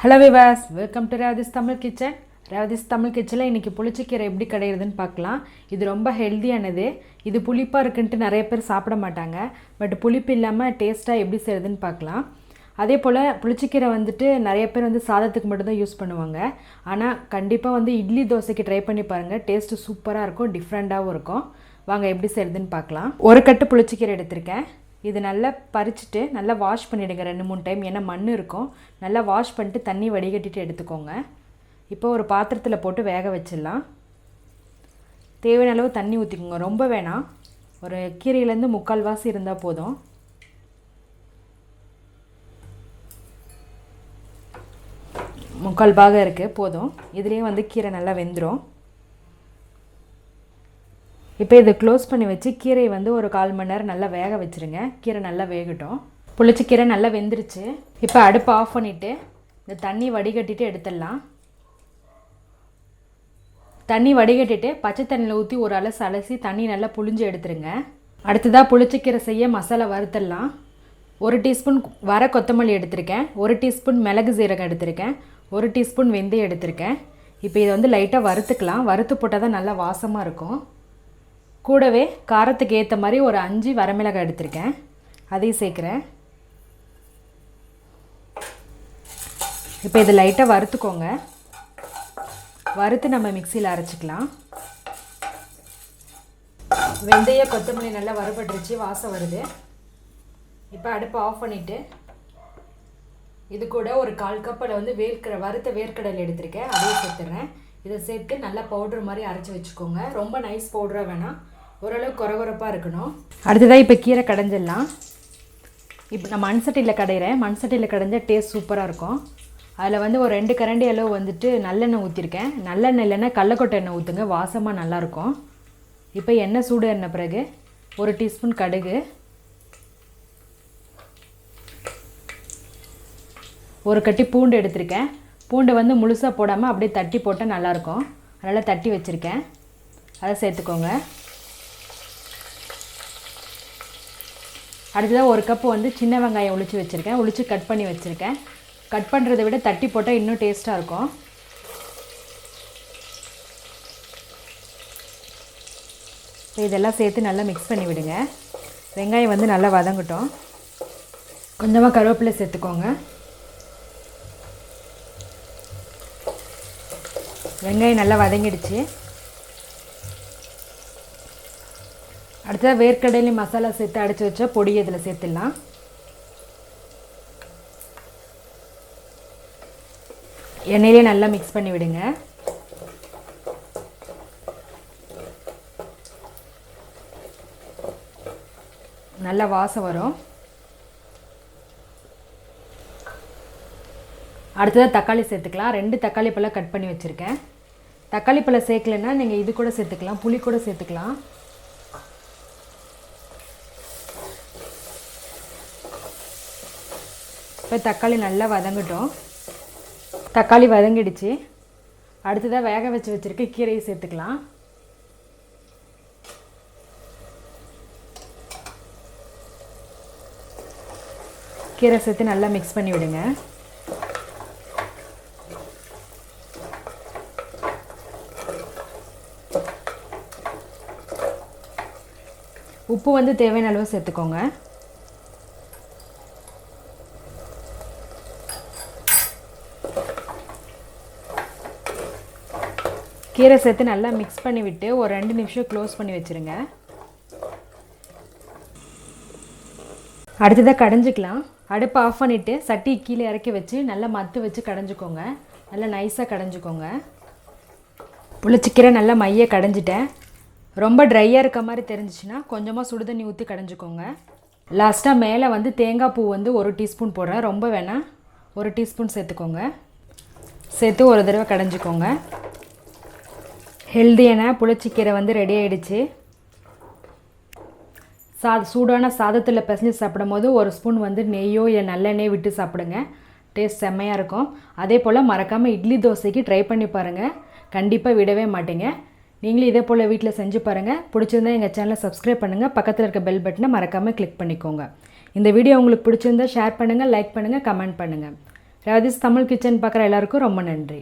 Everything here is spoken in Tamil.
Hello viewers, welcome to Ravithi's Tamil Kitchen. Ravithi's Tamil Kitchen இன்னைக்கு புளிச்சக்கீரை எப்படி கடையிறதுன்னு பார்க்கலாம். இது ரொம்ப ஹெல்தியானது. இது புளிப்பா இருக்குன்னு நிறைய பேர் சாப்பிட மாட்டாங்க. பட் புளிப்பு இல்லாம டேஸ்டா எப்படி செய்யறதுன்னு பார்க்கலாம். அதே போல புளிச்சக்கீரை வந்துட்டு நிறைய பேர் வந்து சாதத்துக்கு மட்டும் தான் யூஸ் பண்ணுவாங்க. ஆனா கண்டிப்பா வந்து இட்லி தோசைக்கு ட்ரை பண்ணி பாருங்க. டேஸ்ட் சூப்பரா இருக்கும், டிஃபரண்டாவும் இருக்கும். வாங்க எப்படி செய்யறதுன்னு பார்க்கலாம். ஒரு கட்டு புளிச்சக்கீரை எடுத்துர்க்கேன். இது நல்லா பறிச்சிட்டு நல்லா வாஷ் பண்ணிடுங்க 2-3 டைம், ஏன்னா மண் இருக்கும். நல்லா வாஷ் பண்ணிட்டு தண்ணி வடிகட்டிட்டு எடுத்துக்கோங்க. இப்போ ஒரு பாத்திரத்தில் போட்டு வேக வச்சிடலாம். தேவையான அளவு தண்ணி ஊற்றிக்கோங்க, ரொம்ப வேணாம். ஒரு கீரையிலேருந்து 3/4 வாசி இருந்தால் போதும். முக்கால் பாகம் இருக்குது, போதும். இதுலேயும் வந்து கீரை நல்லா வெந்துடும். இப்போ இதை க்ளோஸ் பண்ணி வச்சு கீரை வந்து ஒரு 1/4 மணி நேரம் நல்லா வேக வச்சுருங்க. கீரை நல்லா வேகட்டும். புளிச்சக்கீரை நல்லா வெந்துருச்சு. இப்போ அடுப்பு ஆஃப் பண்ணிவிட்டு இந்த தண்ணி வடிகட்டிட்டு எடுத்துடலாம். தண்ணி வடிகட்டிட்டு பச்சை தண்ணியில் ஊற்றி ஒரு அலசி தண்ணி நல்லா புளிஞ்சு எடுத்துருங்க. அடுத்ததாக புளிச்சக்கீரை செய்ய மசாலா வறுத்துடலாம். 1 டீஸ்பூன் வர கொத்தமல்லி எடுத்திருக்கேன், 1 டீஸ்பூன் மிளகு சீரகம் எடுத்திருக்கேன், 1 டீஸ்பூன் வெந்தயம் எடுத்திருக்கேன். இப்போ இதை வந்து லைட்டாக வறுத்துக்கலாம். வறுத்து போட்டால் தான் நல்லா வாசமாக இருக்கும். கூடவே காரத்துக்கு ஏற்ற மாதிரி ஒரு 5 வரமிளகாய் எடுத்திருக்கேன், அதையும் சேர்க்குறேன். இப்போ இதை லைட்டாக வறுத்துக்கோங்க. வறுத்து நம்ம மிக்சியில் அரைச்சிக்கலாம். வெந்தயம் கொத்தமல்லி நல்லா வறுபட்டுருச்சு, வாசம் வருது. இப்போ அடுப்பை ஆஃப் பண்ணிவிட்டு இது கூட ஒரு 1/4 கப்பில் வந்து வறுத்த வேர்க்கடலை எடுத்திருக்கேன், அதையும் சேர்த்துறேன். இதை சேர்த்து நல்லா பவுட்ரு மாதிரி அரைச்சி வச்சுக்கோங்க. ரொம்ப நைஸ் பவுடராக வேணாம், ஓரளவு குறகுறப்பாக இருக்கணும். அடுத்ததாக இப்போ கீரை கடைஞ்சிடலாம். இப்போ நான் மண்சட்டியில் கடையிறேன். மண்சட்டியில் கடைஞ்சால் டேஸ்ட் சூப்பராக இருக்கும். அதில் வந்து ஒரு 2 கரண்டி அளவு வந்துட்டு நல்லெண்ணெய் ஊற்றிருக்கேன். நல்லெண்ணெய் இல்லைன்னா கடலக்கொட்டை எண்ணெய் ஊற்றுங்க, வாசமாக நல்லாயிருக்கும். இப்போ எண்ணெய் சூடு எண்ணெய் பிறகு 1 டீஸ்பூன் கடுகு, 1 கட்டி பூண்டு எடுத்திருக்கேன். பூண்டை வந்து முழுசாக போடாமல் அப்படியே தட்டி போட்டால் நல்லாயிருக்கும். அதனால் தட்டி வச்சுருக்கேன், அதை சேர்த்துக்கோங்க. அடுத்ததாக 1 கப்பு வந்து சின்ன வெங்காயம் உளிச்சு வச்சுருக்கேன், உளிச்சு கட் பண்ணி வச்சுருக்கேன். கட் பண்ணுறதை விட தட்டி போட்டால் இன்னும் டேஸ்ட்டாக இருக்கும். இப்போ இதெல்லாம் சேர்த்து நல்லா மிக்ஸ் பண்ணி விடுங்க. வெங்காயம் வந்து நல்லா வதங்கட்டும். கொஞ்சமாக கருவேப்பிலை சேர்த்துக்கோங்க. வெங்காயம் நல்லா வதங்கிடுச்சு. அடுத்ததாக வேர்க்கடலை மசாலா சேர்த்து அடித்து வச்சா பொடி இதில் சேர்த்துடலாம். எண்ணெயிலே நல்லா மிக்ஸ் பண்ணி விடுங்க. நல்லா வாசம் வரும். அடுத்ததாக தக்காளி சேர்த்துக்கலாம். 2 தக்காளி பழம் கட் பண்ணி வச்சுருக்கேன். தக்காளி பழம் சேர்க்கலைன்னா நீங்கள் இது கூட சேர்த்துக்கலாம், புளி கூட சேர்த்துக்கலாம். இப்போ தக்காளி நல்லா வதங்கட்டும். தக்காளி வதங்கிடுச்சு. அடுத்ததாக வேக வச்சுருக்க கீரையை சேர்த்துக்கலாம். கீரை சேர்த்து நல்லா மிக்ஸ் பண்ணி விடுங்க. உப்பு வந்து தேவையான அளவு சேர்த்துக்கோங்க. கீரை சேர்த்து நல்லா மிக்ஸ் பண்ணி விட்டு ஒரு 2 நிமிஷம் க்ளோஸ் பண்ணி வச்சுருங்க. அடுத்ததாக கடைஞ்சிக்கலாம். அடுப்பை ஆஃப் பண்ணிவிட்டு சட்டி கீழே இறக்கி வச்சு நல்லா மத்து வச்சு கடைஞ்சிக்கோங்க. நல்லா நைஸாக கடைஞ்சிக்கோங்க. புளிச்சக்கீரை நல்லா மைய கடைஞ்சிட்டேன். ரொம்ப ட்ரையாக இருக்க மாதிரி தெரிஞ்சிச்சுன்னா கொஞ்சமாக சுடுதண்ணி ஊற்றி கடைஞ்சிக்கோங்க. லாஸ்ட்டாக மேலே வந்து தேங்காய் பூ வந்து 1 டீஸ்பூன் போடுறேன், ரொம்ப வேணாம், 1 டீஸ்பூன் சேர்த்துக்கோங்க. சேர்த்து ஒரு தடவை கடைஞ்சிக்கோங்க. ஹெல்தியான புளிச்சக்கீரை வந்து ரெடி ஆகிடுச்சு. சூடான சாதத்தில் பிசைஞ்சு சாப்பிடும் போது 1 ஸ்பூன் வந்து நெய்யோ இல்லை நல்லெண்ணெய் விட்டு சாப்பிடுங்க. டேஸ்ட் செம்மையாக இருக்கும். அதே போல் மறக்காமல் இட்லி தோசைக்கு ட்ரை பண்ணி பாருங்கள், கண்டிப்பாக விடவே மாட்டீங்க. நீங்களும் இதே போல் வீட்டில் செஞ்சு பாருங்கள். பிடிச்சிருந்தா எங்கள் சேனலை சப்ஸ்கிரைப் பண்ணுங்கள், பக்கத்தில் இருக்க பெல் பட்டனை மறக்காமல் கிளிக் பண்ணிக்கோங்க. இந்த வீடியோ உங்களுக்கு பிடிச்சிருந்தா ஷேர் பண்ணுங்கள், லைக் பண்ணுங்கள், கமெண்ட் பண்ணுங்கள். ரேவதிஸ் தமிழ் கிச்சன் பார்க்குற எல்லாருக்கும் ரொம்ப நன்றி.